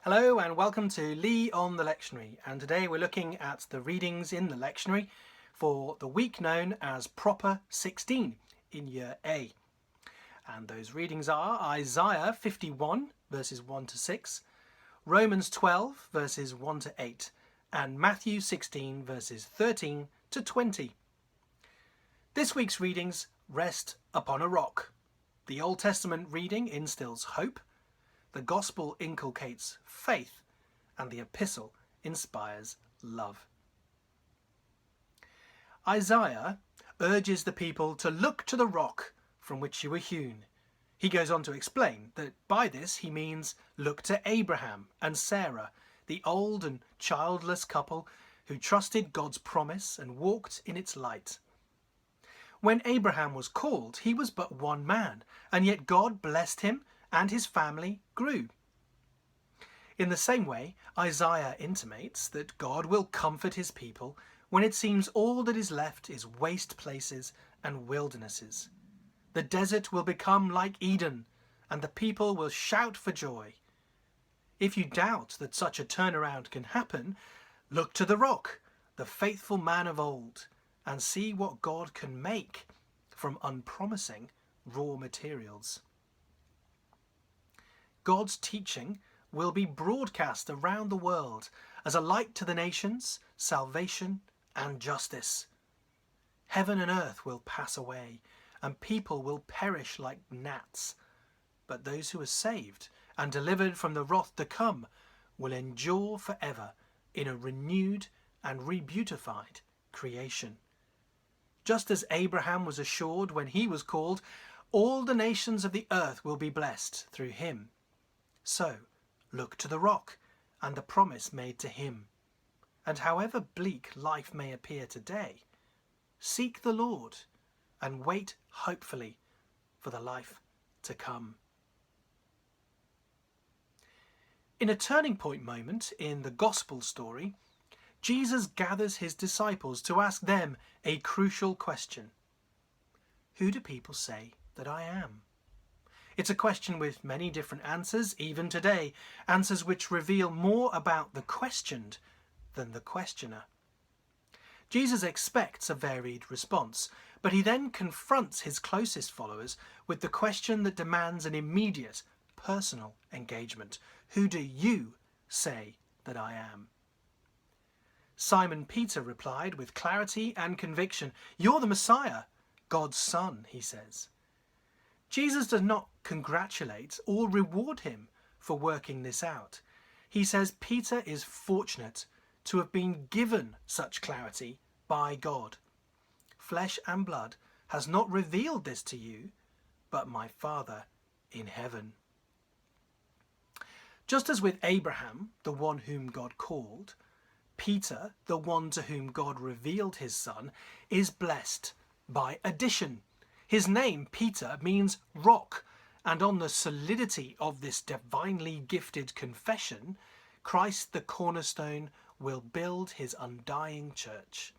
Hello and welcome to Lee on the Lectionary, and today we're looking at the readings in the Lectionary for the week known as Proper 16 in Year A. And those readings are Isaiah 51 verses 1 to 6, Romans 12 verses 1 to 8, and Matthew 16 verses 13 to 20. This week's readings rest upon a rock. The Old Testament reading instills hope, the Gospel inculcates faith, and the epistle inspires love. Isaiah urges the people to look to the rock from which you were hewn. He goes on to explain that by this he means look to Abraham and Sarah, the old and childless couple who trusted God's promise and walked in its light. When Abraham was called, he was but one man, and yet God blessed him and his family grew. In the same way, Isaiah intimates that God will comfort his people when it seems all that is left is waste places and wildernesses. The desert will become like Eden, and the people will shout for joy. If you doubt that such a turnaround can happen, look to the rock, the faithful man of old, and see what God can make from unpromising raw materials. God's teaching will be broadcast around the world as a light to the nations, salvation and justice. Heaven and earth will pass away, and people will perish like gnats. But those who are saved and delivered from the wrath to come will endure forever in a renewed and rebeautified creation. Just as Abraham was assured when he was called, all the nations of the earth will be blessed through him. So, look to the rock and the promise made to him. And however bleak life may appear today, seek the Lord and wait hopefully for the life to come. In a turning point moment in the Gospel story, Jesus gathers his disciples to ask them a crucial question. Who do people say that I am? It's a question with many different answers, even today, answers which reveal more about the questioned than the questioner. Jesus expects a varied response, but he then confronts his closest followers with the question that demands an immediate, personal engagement. Who do you say that I am? Simon Peter replied with clarity and conviction, "You're the Messiah, God's Son," he says. Jesus does not congratulate or reward him for working this out. He says Peter is fortunate to have been given such clarity by God. Flesh and blood has not revealed this to you, but my Father in heaven. Just as with Abraham, the one whom God called, Peter, the one to whom God revealed his Son, is blessed by addition. His name, Peter, means rock, and on the solidity of this divinely gifted confession, Christ the cornerstone will build his undying church.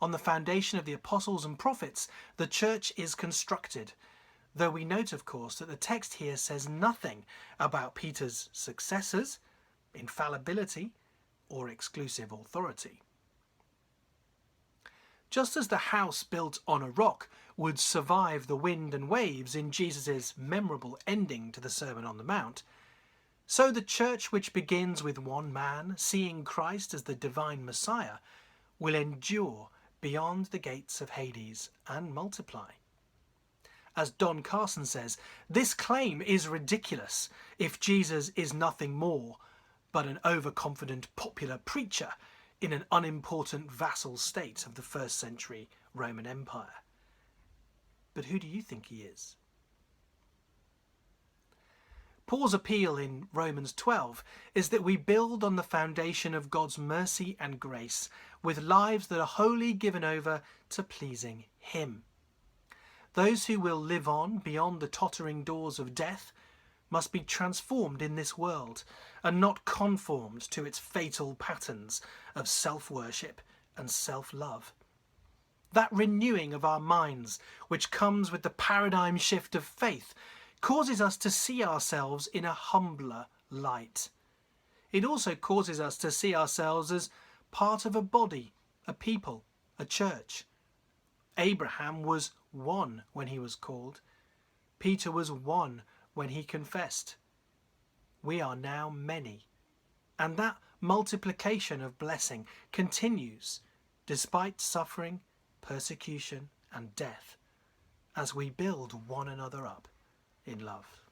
On the foundation of the apostles and prophets, the church is constructed, though we note, of course, that the text here says nothing about Peter's successors, infallibility, or exclusive authority. Just as the house built on a rock would survive the wind and waves in Jesus' memorable ending to the Sermon on the Mount, so the church which begins with one man seeing Christ as the divine Messiah will endure beyond the gates of Hades and multiply. As Don Carson says, this claim is ridiculous if Jesus is nothing more but an overconfident popular preacher in an unimportant vassal state of the first century Roman Empire. But who do you think he is? Paul's appeal in Romans 12 is that we build on the foundation of God's mercy and grace with lives that are wholly given over to pleasing him. Those who will live on beyond the tottering doors of death must be transformed in this world and not conformed to its fatal patterns of self-worship and self-love. That renewing of our minds, which comes with the paradigm shift of faith, causes us to see ourselves in a humbler light. it also causes us to see ourselves as part of a body, a people, a church. Abraham was one when he was called. Peter was one when he confessed. We are now many. And that multiplication of blessing continues despite suffering, persecution, and death as we build one another up in love.